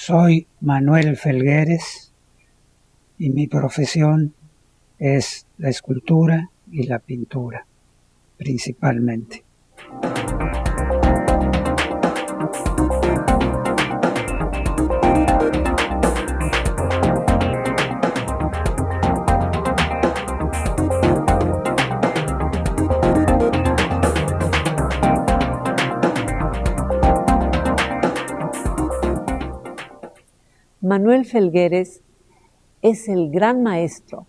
Soy Manuel Felgueres y mi profesión es la escultura y la pintura, principalmente. Manuel Felgueres es el gran maestro,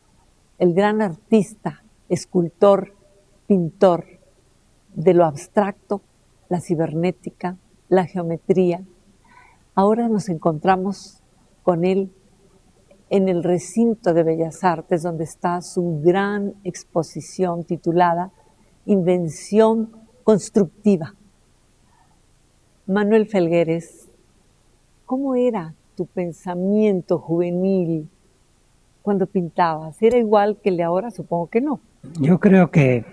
el gran artista, escultor, pintor de lo abstracto, la cibernética, la geometría. Ahora nos encontramos con él en el recinto de Bellas Artes, donde está su gran exposición titulada Invención Constructiva. Manuel Felgueres, ¿cómo era tu pensamiento juvenil cuando pintabas? ¿Era igual que el de ahora? Supongo que no. Yo creo que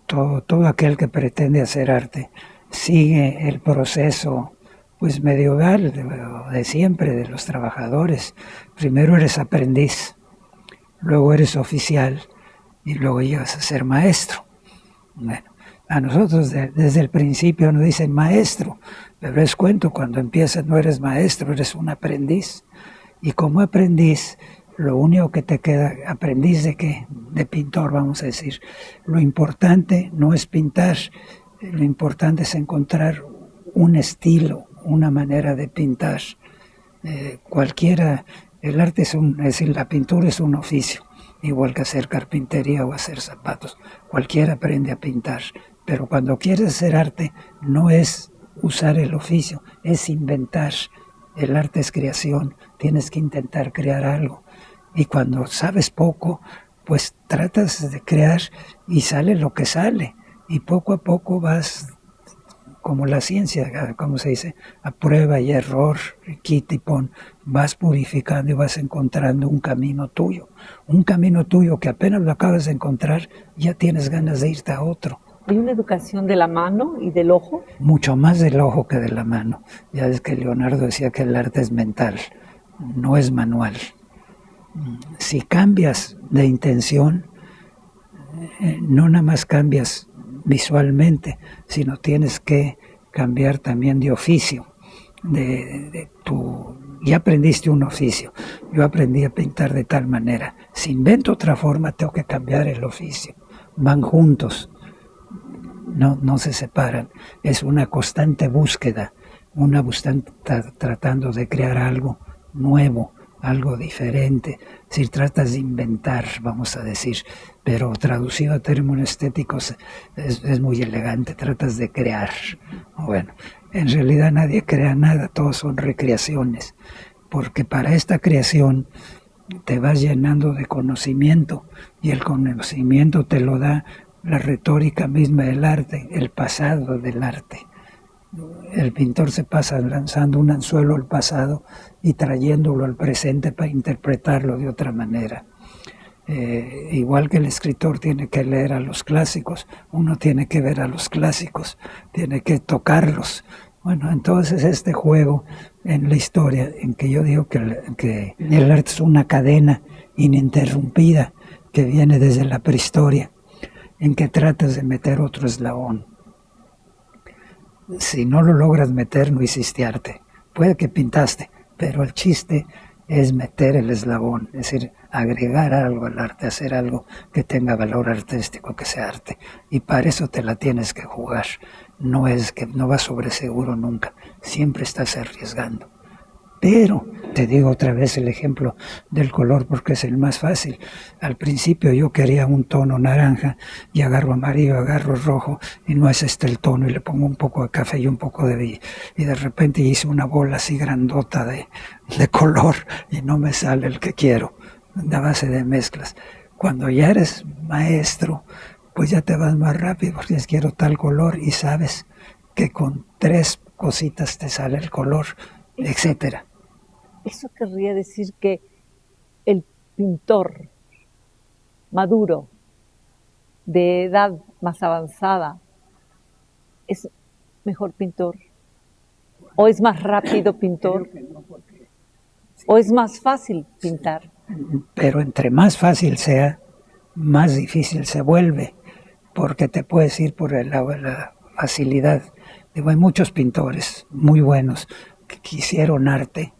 todo aquel que pretende hacer arte sigue el proceso pues medieval de siempre, de los trabajadores. Primero eres aprendiz, luego eres oficial y luego llegas a ser maestro. Bueno, a nosotros desde el principio nos dicen maestro, pero les cuento, cuando empiezas no eres maestro, eres un aprendiz. Y como aprendiz, lo único que te queda, aprendiz de qué, de pintor, vamos a decir. Lo importante no es pintar, lo importante es encontrar un estilo, una manera de pintar. Cualquiera, el arte es decir, la pintura es un oficio, igual que hacer carpintería o hacer zapatos. Cualquiera aprende a pintar, pero cuando quieres hacer arte no es usar el oficio, es inventar. El arte es creación, tienes que intentar crear algo. Y cuando sabes poco, pues tratas de crear y sale lo que sale. Y poco a poco vas, como la ciencia, como se dice, a prueba y error, quita y pon, vas purificando y vas encontrando un camino tuyo. Un camino tuyo que apenas lo acabas de encontrar, ya tienes ganas de irte a otro. ¿Hay una educación de la mano y del ojo? Mucho más del ojo que de la mano. Ya ves que Leonardo decía que el arte es mental, no es manual. Si cambias de intención, no nada más cambias visualmente, sino tienes que cambiar también de oficio. Ya aprendiste un oficio, yo aprendí a pintar de tal manera. Si invento otra forma, tengo que cambiar el oficio. Van juntos. No se separan, es una constante búsqueda, tratando de crear algo nuevo, algo diferente. Si tratas de inventar, vamos a decir, pero traducido a términos estéticos es muy elegante, tratas de crear. Bueno, en realidad nadie crea nada, todos son recreaciones, porque para esta creación te vas llenando de conocimiento y el conocimiento te lo da la retórica misma del arte, el pasado del arte. El pintor se pasa lanzando un anzuelo al pasado y trayéndolo al presente para interpretarlo de otra manera. Igual que el escritor tiene que leer a los clásicos, uno tiene que ver a los clásicos, tiene que tocarlos. Bueno, entonces este juego en la historia, en que yo digo que el arte es una cadena ininterrumpida que viene desde la prehistoria, en que tratas de meter otro eslabón. Si no lo logras meter, no hiciste arte. Puede que pintaste, pero el chiste es meter el eslabón, es decir, agregar algo al arte, hacer algo que tenga valor artístico, que sea arte. Y para eso te la tienes que jugar. No es que no vas sobre seguro nunca, siempre estás arriesgando. Pero te digo otra vez el ejemplo del color porque es el más fácil. Al principio yo quería un tono naranja y agarro amarillo, agarro rojo y no es este el tono y le pongo un poco de café y un poco de... Y de repente hice una bola así grandota de color y no me sale el que quiero, a base de mezclas. Cuando ya eres maestro, pues ya te vas más rápido porque dices quiero tal color y sabes que con 3 cositas te sale el color, etcétera. Eso querría decir que el pintor maduro, de edad más avanzada, es mejor pintor. ¿O es más rápido pintor? ¿O es más fácil pintar? Pero entre más fácil sea, más difícil se vuelve, porque te puedes ir por la facilidad. Digo, hay muchos pintores muy buenos que hicieron arte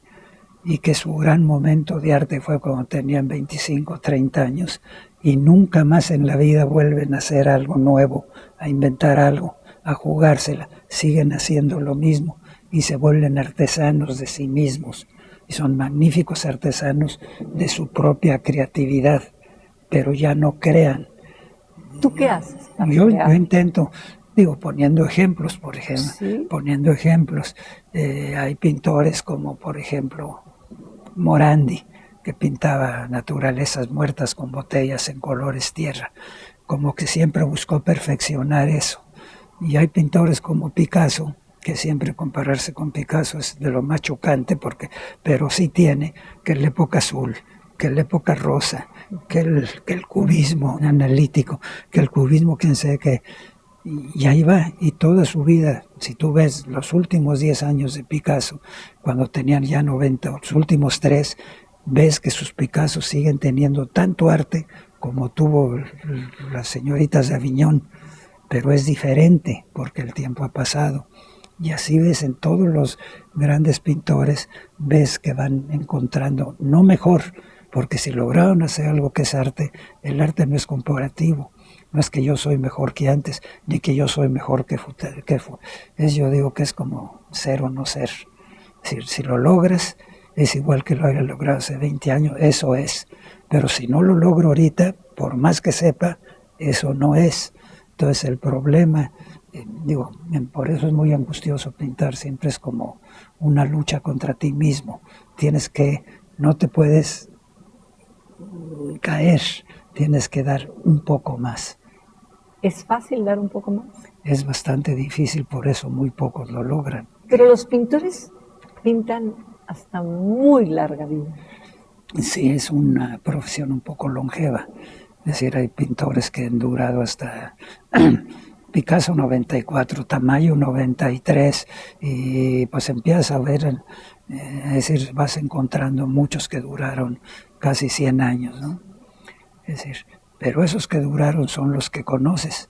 y que su gran momento de arte fue cuando tenían 25, 30 años y nunca más en la vida vuelven a hacer algo nuevo, a inventar algo, a jugársela. Siguen haciendo lo mismo y se vuelven artesanos de sí mismos. Y son magníficos artesanos de su propia creatividad, pero ya no crean. ¿Tú qué haces? Yo intento, digo, poniendo ejemplos, por ejemplo, ¿Sí? poniendo ejemplos. Hay pintores como, por ejemplo, Morandi, que pintaba naturalezas muertas con botellas en colores tierra, como que siempre buscó perfeccionar eso. Y hay pintores como Picasso, que siempre compararse con Picasso es de lo más chocante, pero sí tiene que la época azul, que la época rosa, que el cubismo analítico, que el cubismo, quien sé que... Y ahí va, y toda su vida, si tú ves los últimos 10 años de Picasso, cuando tenían ya 90, los últimos 3, ves que sus Picassos siguen teniendo tanto arte como tuvo las señoritas de Aviñón, pero es diferente porque el tiempo ha pasado. Y así ves en todos los grandes pintores, ves que van encontrando, no mejor, porque si lograron hacer algo que es arte, el arte no es comparativo. No es que yo soy mejor que antes, ni que yo soy mejor que yo digo que es como ser o no ser. Si lo logras, es igual que lo haya logrado hace 20 años, eso es. Pero si no lo logro ahorita, por más que sepa, eso no es. Entonces el problema, por eso es muy angustioso pintar, siempre es como una lucha contra ti mismo. No te puedes caer, tienes que dar un poco más. ¿Es fácil dar un poco más? Es bastante difícil, por eso muy pocos lo logran. Pero los pintores pintan hasta muy larga vida. Sí, es una profesión un poco longeva. Es decir, hay pintores que han durado hasta Picasso 94, Tamayo 93, y pues empiezas a ver, es decir, vas encontrando muchos que duraron casi 100 años, ¿no? Es decir, pero esos que duraron son los que conoces.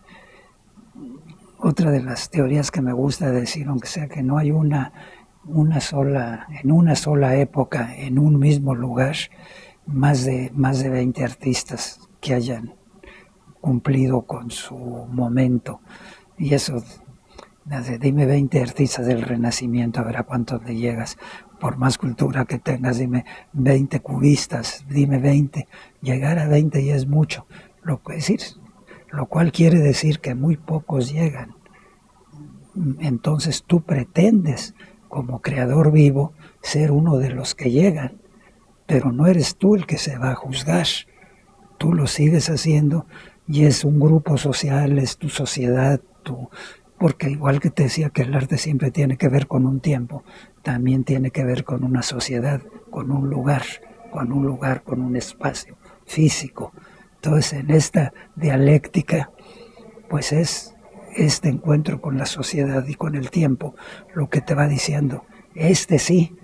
Otra de las teorías que me gusta decir, aunque sea que no hay en una sola época, en un mismo lugar, más de 20 artistas que hayan cumplido con su momento. Y eso, dime 20 artistas del Renacimiento, a ver a cuántos le llegas. Por más cultura que tengas, dime 20 cubistas, dime 20. Llegar a 20 ya es mucho. Lo cual quiere decir que muy pocos llegan. Entonces tú pretendes, como creador vivo, ser uno de los que llegan, pero no eres tú el que se va a juzgar. Tú lo sigues haciendo y es un grupo social, es tu sociedad, porque igual que te decía que el arte siempre tiene que ver con un tiempo, también tiene que ver con una sociedad, con un lugar, con un espacio físico. Entonces en esta dialéctica, pues es este encuentro con la sociedad y con el tiempo lo que te va diciendo, sí,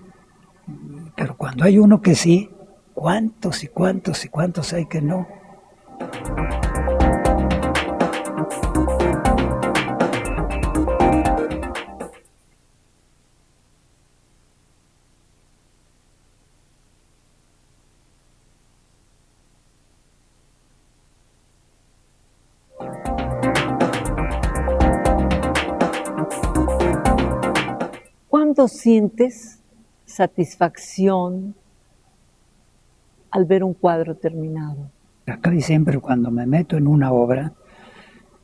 pero cuando hay uno que sí, ¿cuántos y cuántos y cuántos hay que no? ¿Cuándo sientes satisfacción al ver un cuadro terminado? Casi siempre cuando me meto en una obra,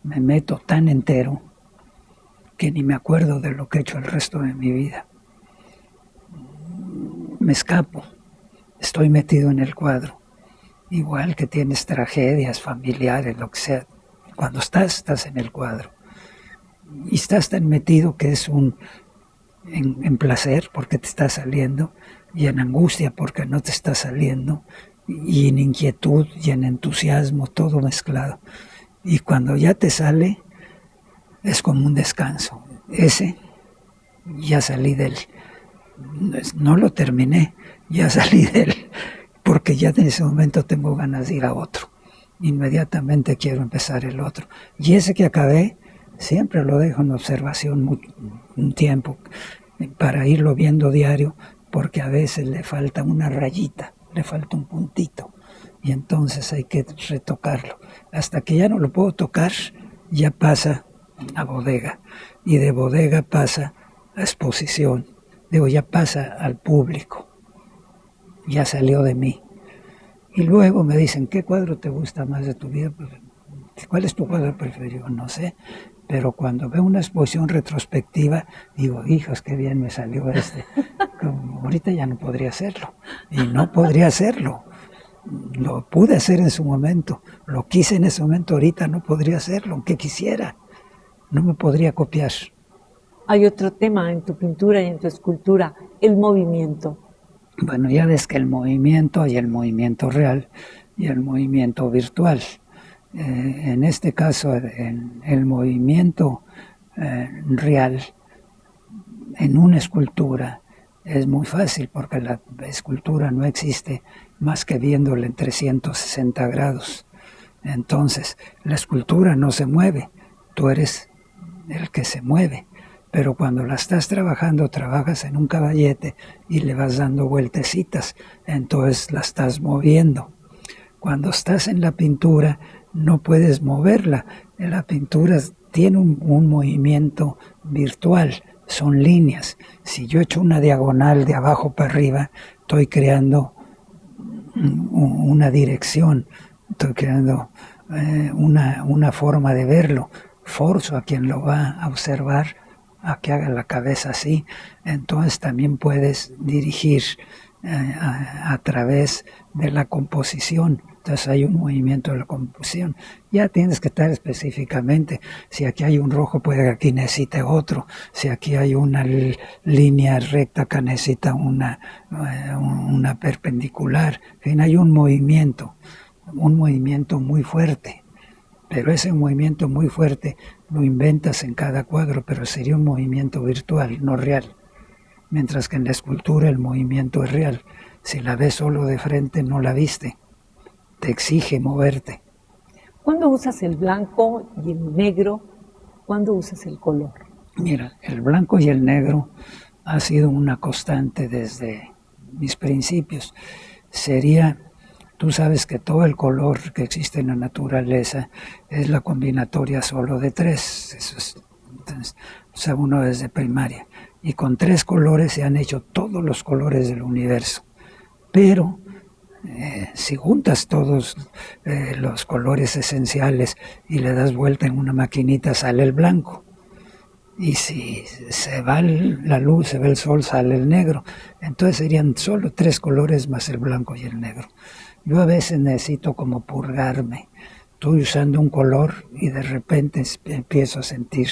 me meto tan entero que ni me acuerdo de lo que he hecho el resto de mi vida. Me escapo, estoy metido en el cuadro. Igual que tienes tragedias familiares, lo que sea. Cuando estás en el cuadro. Y estás tan metido que es en placer porque te está saliendo, y en angustia porque no te está saliendo, y en inquietud y en entusiasmo, todo mezclado. Y cuando ya te sale, es como un descanso. Ese ya salí de él. No lo terminé, ya salí de él, porque ya en ese momento tengo ganas de ir a otro. Inmediatamente quiero empezar el otro. Y ese que acabé, siempre lo dejo en observación un tiempo para irlo viendo diario, porque a veces le falta una rayita, le falta un puntito, y entonces hay que retocarlo. Hasta que ya no lo puedo tocar, ya pasa a bodega, y de bodega pasa a exposición, ya pasa al público, ya salió de mí. Y luego me dicen, ¿qué cuadro te gusta más de tu vida? ¿Cuál es tu cuadro preferido? No sé, pero cuando veo una exposición retrospectiva, digo, hijos, qué bien me salió este. Como ahorita ya no podría hacerlo, y no podría hacerlo. Lo pude hacer en su momento, lo quise en ese momento, ahorita no podría hacerlo, aunque quisiera, no me podría copiar. Hay otro tema en tu pintura y en tu escultura, el movimiento. Bueno, ya ves que el movimiento hay el movimiento real y el movimiento virtual. En este caso, en el movimiento real, en una escultura, es muy fácil porque la escultura no existe más que viéndola en 360 grados. Entonces, la escultura no se mueve, tú eres el que se mueve. Pero cuando la estás trabajando, trabajas en un caballete y le vas dando vueltecitas, entonces la estás moviendo. Cuando estás en la pintura, no puedes moverla. La pintura tiene un movimiento virtual, son líneas. Si yo echo una diagonal de abajo para arriba, estoy creando una dirección, estoy creando una forma de verlo. Forzo a quien lo va a observar a que haga la cabeza así. Entonces también puedes dirigir a través de la composición. Entonces hay un movimiento de la composición. Ya tienes que estar específicamente. Si aquí hay un rojo, puede que aquí necesite otro. Si aquí hay una línea recta, acá necesita una perpendicular. En fin, hay un movimiento muy fuerte. Pero ese movimiento muy fuerte lo inventas en cada cuadro, pero sería un movimiento virtual, no real. Mientras que en la escultura el movimiento es real. Si la ves solo de frente, no la viste. Te exige moverte. ¿Cuándo usas el blanco y el negro? ¿Cuándo usas el color? Mira, el blanco y el negro ha sido una constante desde mis principios. Tú sabes que todo el color que existe en la naturaleza es la combinatoria solo de tres. Eso es, entonces, uno desde primaria. Y con 3 colores se han hecho todos los colores del universo. Pero si juntas todos los colores esenciales y le das vuelta en una maquinita, sale el blanco. Y si se va la luz, se ve el sol, sale el negro. Entonces serían solo 3 colores más el blanco y el negro. Yo a veces necesito como purgarme. Estoy usando un color y de repente empiezo a sentir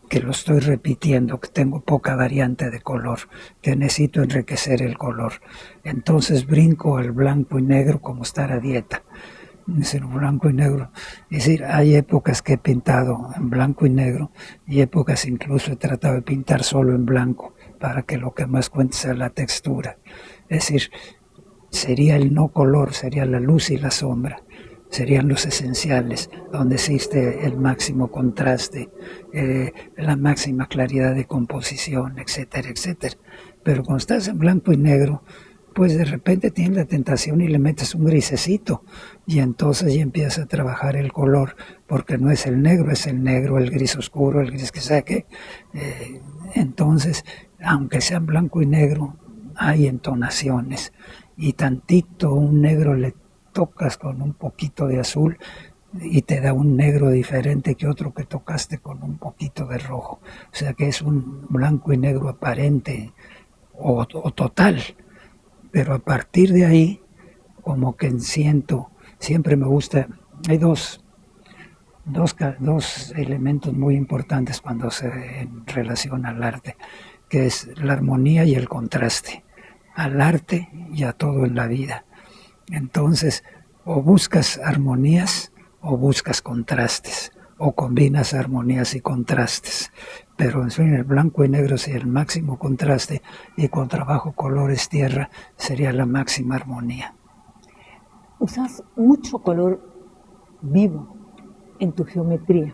que lo estoy repitiendo, que tengo poca variante de color, que necesito enriquecer el color. Entonces brinco al blanco y negro como estar a dieta. Es decir, blanco y negro. Es decir, hay épocas que he pintado en blanco y negro y épocas incluso he tratado de pintar solo en blanco para que lo que más cuente sea la textura. Es decir, sería el no color, sería la luz y la sombra, serían los esenciales, donde existe el máximo contraste, la máxima claridad de composición, etcétera, etcétera. Pero cuando estás en blanco y negro, pues de repente tienes la tentación y le metes un grisecito y entonces ya empiezas a trabajar el color, porque no es el negro, es el negro, el gris oscuro, el gris que sea que. Entonces, aunque sean blanco y negro, hay entonaciones y tantito un negro le tocas con un poquito de azul y te da un negro diferente que otro que tocaste con un poquito de rojo. O sea que es un blanco y negro aparente o total. Pero a partir de ahí, como que siempre me gusta, hay dos elementos muy importantes cuando se relaciona al arte, que es la armonía y el contraste, al arte y a todo en la vida. Entonces, o buscas armonías o buscas contrastes, o combinas armonías y contrastes. Pero en fin, el blanco y negro sería el máximo contraste y con trabajo colores tierra sería la máxima armonía. Usas mucho color vivo en tu geometría.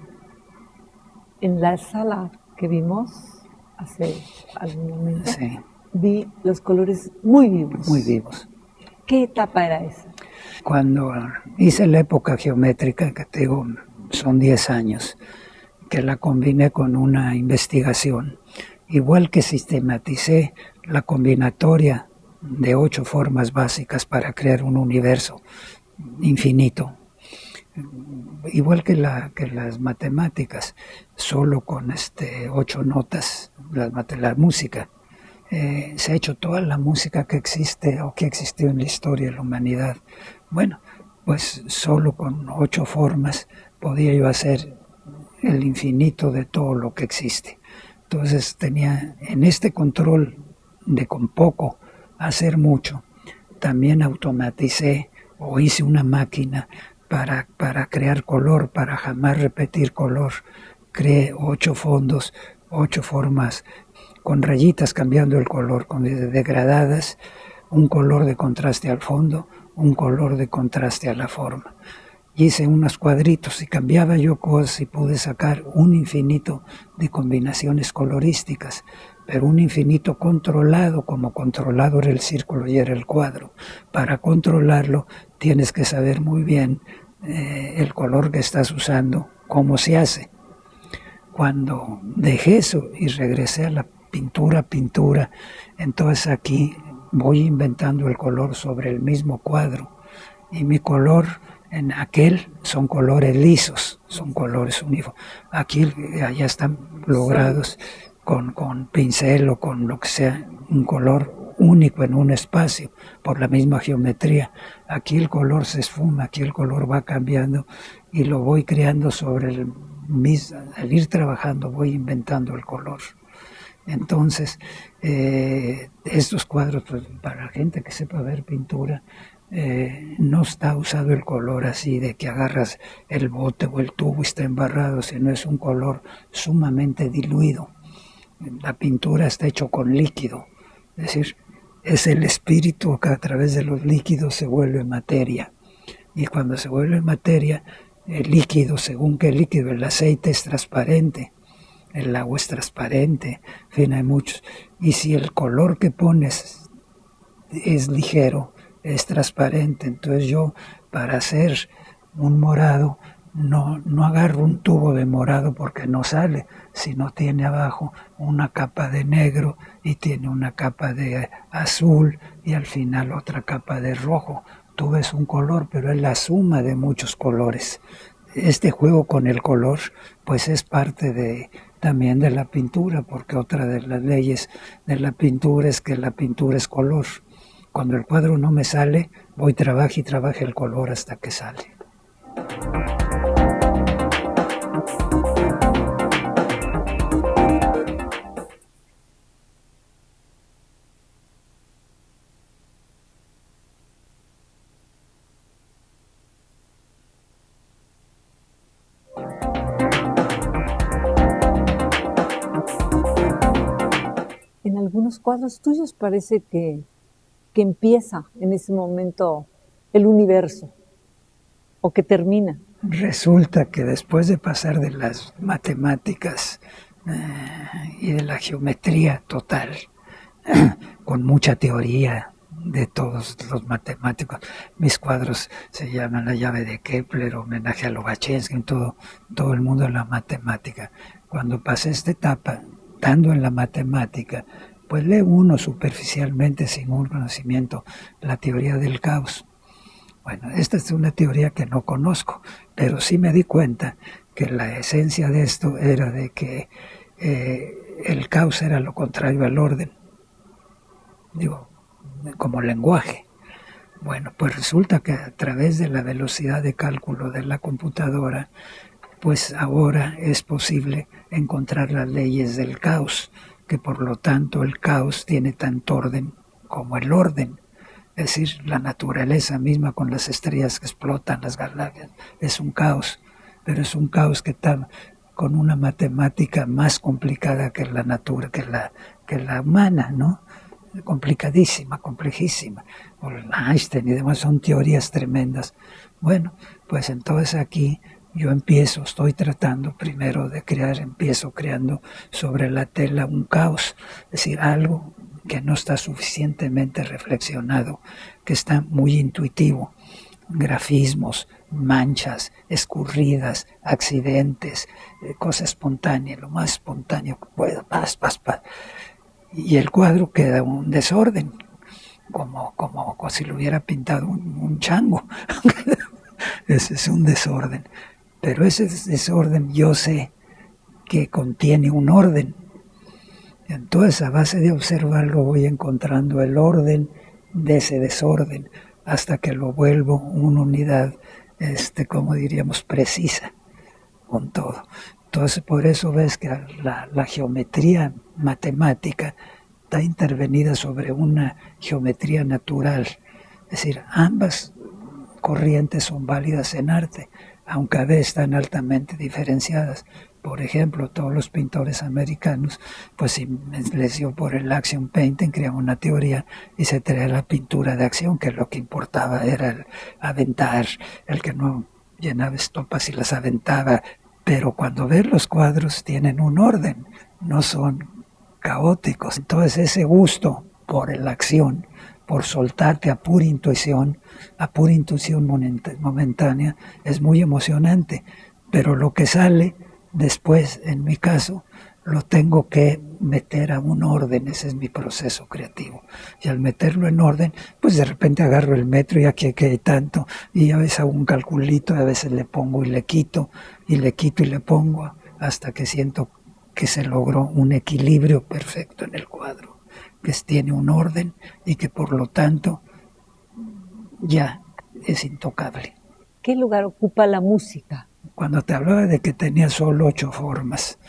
En la sala que vimos hace algún momento, Sí, vi los colores muy vivos. muy vivos. ¿Qué etapa era esa? Cuando hice la época geométrica, que te digo, son 10 años, que la combiné con una investigación, igual que sistematicé la combinatoria de 8 formas básicas para crear un universo infinito, igual que las matemáticas, solo con 8 notas, la música. Se ha hecho toda la música que existe o que existió en la historia de la humanidad. Bueno, pues solo con 8 formas podía yo hacer el infinito de todo lo que existe. Entonces tenía en este control de con poco hacer mucho, también automaticé o hice una máquina para crear color, para jamás repetir color. Creé 8 fondos, 8 formas, con rayitas cambiando el color, con degradadas, un color de contraste al fondo, un color de contraste a la forma. Hice unos cuadritos y cambiaba yo cosas y pude sacar un infinito de combinaciones colorísticas, pero un infinito controlado, como controlado era el círculo y era el cuadro. Para controlarlo tienes que saber muy bien el color que estás usando, cómo se hace. Cuando dejé eso y regresé a la pintura, entonces aquí voy inventando el color sobre el mismo cuadro y mi color en aquel son colores lisos, son colores uniformes. Aquí allá están logrados con pincel o con lo que sea, un color único en un espacio por la misma geometría. Aquí el color se esfuma, aquí el color va cambiando y lo voy creando sobre el mismo. Al ir trabajando voy inventando el color. Entonces, estos cuadros, pues, para la gente que sepa ver pintura, no está usado el color así de que agarras el bote o el tubo y está embarrado, sino es un color sumamente diluido. La pintura está hecho con líquido, es decir, es el espíritu que a través de los líquidos se vuelve materia. Y cuando se vuelve materia, el líquido, según qué líquido, el aceite es transparente, el agua es transparente, en fin, hay muchos. Y si el color que pones es ligero, es transparente, entonces yo para hacer un morado no agarro un tubo de morado porque no sale, sino tiene abajo una capa de negro y tiene una capa de azul y al final otra capa de rojo. Tú ves un color, pero es la suma de muchos colores. Este juego con el color pues es parte también de la pintura, porque otra de las leyes de la pintura es que la pintura es color. Cuando el cuadro no me sale, voy trabaje y trabaje el color hasta que sale. En algunos cuadros tuyos parece que empieza en ese momento el universo o que termina. Resulta que después de pasar de las matemáticas y de la geometría total, con mucha teoría de todos los matemáticos, mis cuadros se llaman La llave de Kepler, homenaje a Lobachevsky, todo el mundo de la matemática. Cuando pasé esta etapa, estando en la matemática, pues lee uno superficialmente, sin un conocimiento, la teoría del caos. Bueno, esta es una teoría que no conozco, pero sí me di cuenta que la esencia de esto era de que el caos era lo contrario al orden, digo, como lenguaje. Bueno, pues resulta que a través de la velocidad de cálculo de la computadora, pues ahora es posible encontrar las leyes del caos, que por lo tanto el caos tiene tanto orden como el orden. Es decir, la naturaleza misma con las estrellas que explotan, las galaxias, es un caos. pero es un caos que está con una matemática más complicada que la natura, que la humana, ¿no? Complicadísima, complejísima. Einstein y demás son teorías tremendas. Bueno, pues entonces aquí yo estoy tratando primero de empiezo creando sobre la tela un caos, es decir, algo que no está suficientemente reflexionado, que está muy intuitivo. Grafismos, manchas, escurridas, accidentes, cosa espontánea, lo más espontáneo que pueda, paz. Y el cuadro queda un desorden, como si lo hubiera pintado un chango. Ese es un desorden. Pero ese desorden yo sé que contiene un orden. Entonces, a base de observarlo, voy encontrando el orden de ese desorden hasta que lo vuelvo una unidad, como diríamos, precisa con todo. Entonces, por eso ves que la geometría matemática está intervenida sobre una geometría natural. Es decir, ambas corrientes son válidas en arte, aunque a veces están altamente diferenciadas. Por ejemplo, todos los pintores americanos, pues si les dio por el action painting, creaban una teoría y se traía la pintura de acción, que lo que importaba era el aventar, el que no llenaba estopas y las aventaba. Pero cuando ves los cuadros tienen un orden, no son caóticos. Entonces ese gusto por la acción, por soltarte a pura intuición momentánea, es muy emocionante. Pero lo que sale después, en mi caso, lo tengo que meter a un orden, ese es mi proceso creativo. Y al meterlo en orden, pues de repente agarro el metro y aquí hay tanto, y a veces hago un calculito, a veces le pongo y le quito, y le quito y le pongo, hasta que siento que se logró un equilibrio perfecto en el cuadro, que tiene un orden y que por lo tanto ya es intocable. ¿Qué lugar ocupa la música? Cuando te hablaba de que tenía solo 8 formas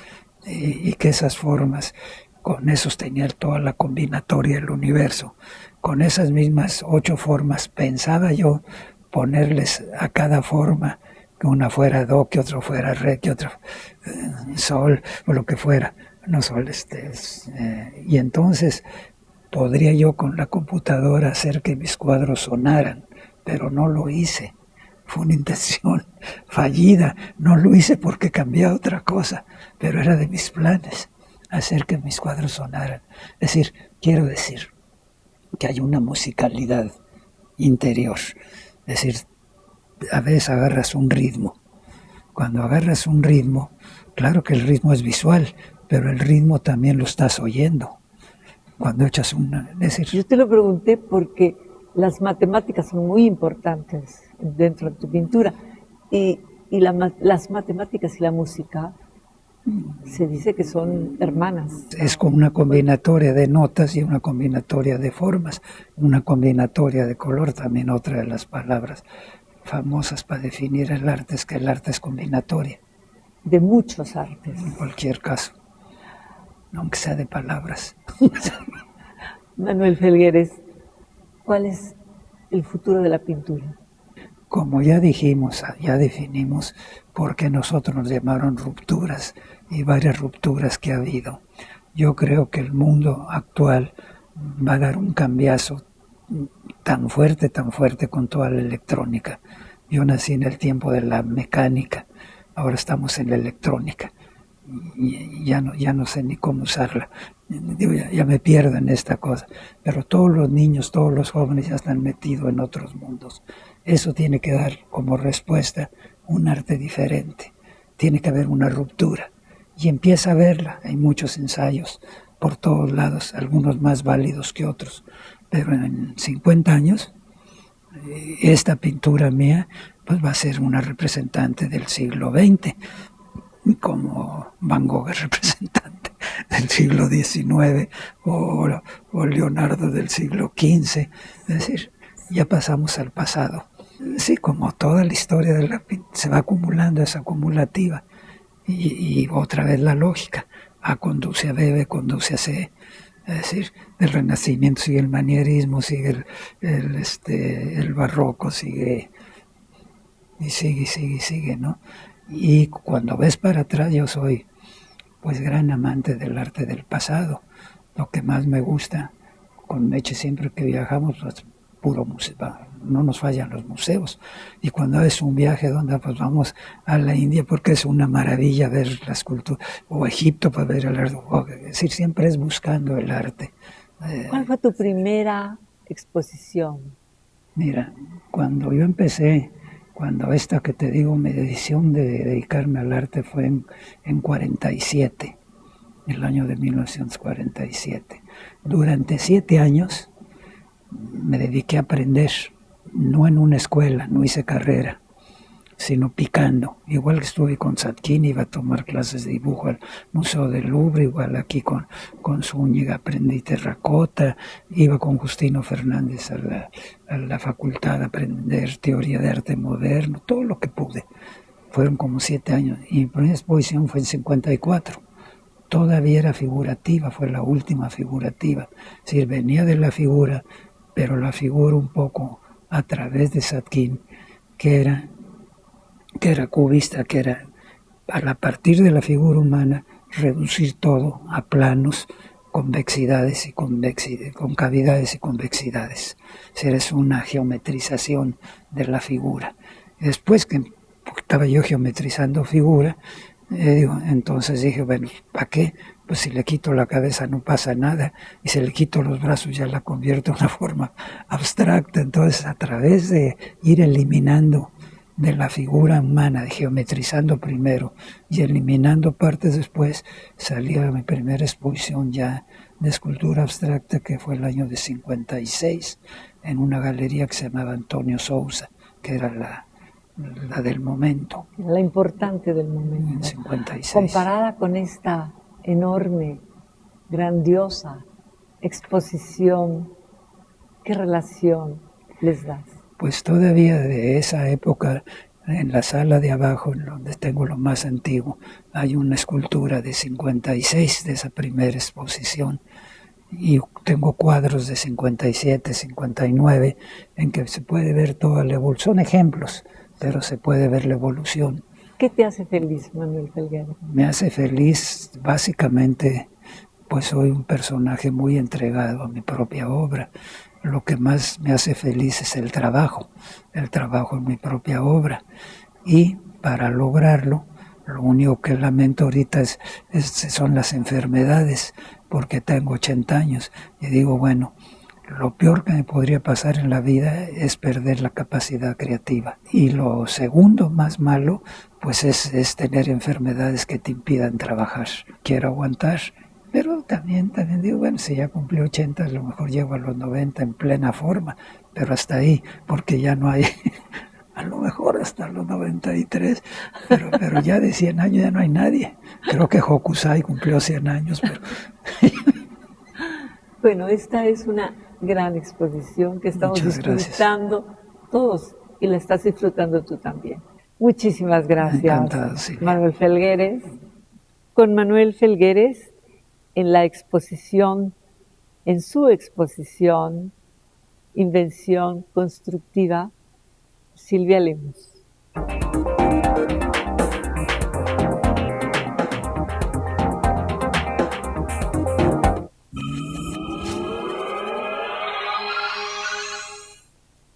y que esas formas, con esos tenía toda la combinatoria del universo, con esas mismas 8 formas pensaba yo ponerles a cada forma, que una fuera do, que otro fuera re, que otro sol, o lo que fuera, no sol, y entonces podría yo con la computadora hacer que mis cuadros sonaran, pero no lo hice. Fue una intención fallida, no lo hice porque cambié a otra cosa, pero era de mis planes hacer que mis cuadros sonaran. Es decir, quiero decir que hay una musicalidad interior. Es decir, a veces agarras un ritmo. Cuando agarras un ritmo, claro que el ritmo es visual, pero el ritmo también lo estás oyendo. Cuando echas una... Es decir, yo te lo pregunté porque las matemáticas son muy importantes dentro de tu pintura y las matemáticas y la música se dice que son hermanas. Es como una combinatoria de notas y una combinatoria de formas, una combinatoria de color, también otra de las palabras famosas para definir el arte es que el arte es combinatoria. De muchos artes. En cualquier caso, aunque sea de palabras. Manuel Felgueres, ¿cuál es el futuro de la pintura? Como ya dijimos, ya definimos por qué nosotros nos llamaron rupturas y varias rupturas que ha habido. Yo creo que el mundo actual va a dar un cambiazo tan fuerte con toda la electrónica. Yo nací en el tiempo de la mecánica, ahora estamos en la electrónica. Y ya no sé ni cómo usarla. Digo, ya me pierdo en esta cosa. Pero todos los niños, todos los jóvenes ya están metidos en otros mundos. Eso tiene que dar como respuesta un arte diferente. Tiene que haber una ruptura. Y empieza a verla. Hay muchos ensayos por todos lados, algunos más válidos que otros. Pero en 50 años, esta pintura mía pues va a ser una representante del siglo XX, como Van Gogh es representante del siglo XIX o Leonardo del siglo XV. Es decir, ya pasamos al pasado. Sí, como toda la historia de la se va acumulando, es acumulativa. Y otra vez la lógica. A conduce a B, B conduce a C. Es decir, el Renacimiento sigue el manierismo, sigue el barroco, sigue, ¿no? Y cuando ves para atrás, yo soy pues gran amante del arte del pasado. Lo que más me gusta con Meche siempre que viajamos, pues puro museo, no nos fallan los museos. Y cuando es un viaje donde pues vamos a la India, porque es una maravilla ver las culturas, o Egipto para ver el arte, es decir, siempre es buscando el arte. ¿Cuál fue tu primera exposición? Mira, cuando yo empecé, cuando esta que te digo, mi decisión de dedicarme al arte fue en 47, el año de 1947. Durante 7 años me dediqué a aprender, no en una escuela, no hice carrera, sino picando. Igual que estuve con Satkin, iba a tomar clases de dibujo al Museo del Louvre, igual aquí con Zúñiga aprendí terracota, iba con Justino Fernández a la facultad a aprender teoría de arte moderno, todo lo que pude. Fueron como 7 años y mi primera exposición fue en 54. Todavía era figurativa, fue la última figurativa. Es decir, venía de la figura, pero la figura un poco a través de Satkin, que era cubista, que era a partir de la figura humana reducir todo a planos, convexidades y concavidades y convexidades. Es una geometrización de la figura. Después que estaba yo geometrizando figura, entonces dije, bueno, ¿para qué? Pues si le quito la cabeza no pasa nada, y si le quito los brazos ya la convierto en una forma abstracta. Entonces, a través de ir eliminando de la figura humana, geometrizando primero y eliminando partes después, salía mi primera exposición ya de escultura abstracta, que fue el año de 56, en una galería que se llamaba Antonio Sousa, que era la del momento. La importante del momento. En 56. Comparada con esta enorme, grandiosa exposición, ¿qué relación les das? Pues todavía de esa época, en la sala de abajo, en donde tengo lo más antiguo, hay una escultura de 56 de esa primera exposición. Y tengo cuadros de 57, 59, en que se puede ver toda la evolución. Son ejemplos, pero se puede ver la evolución. ¿Qué te hace feliz, Manuel Felguera? Me hace feliz, básicamente, pues soy un personaje muy entregado a mi propia obra. Lo que más me hace feliz es el trabajo en mi propia obra. Y para lograrlo, lo único que lamento ahorita son las enfermedades, porque tengo 80 años. Y digo, bueno, lo peor que me podría pasar en la vida es perder la capacidad creativa. Y lo segundo más malo, pues es tener enfermedades que te impidan trabajar. Quiero aguantar, pero también digo, bueno, si ya cumplí 80, a lo mejor llego a los 90 en plena forma, pero hasta ahí, porque ya no hay... A lo mejor hasta los 93, pero ya de 100 años ya no hay nadie. Creo que Hokusai cumplió 100 años, pero... Bueno, esta es una gran exposición que estamos disfrutando todos y la estás disfrutando tú también. Muchísimas gracias, encantado, Silvia. Manuel Felgueres. Con Manuel Felgueres en la exposición, en su exposición, Invención Constructiva, Silvia Lemus.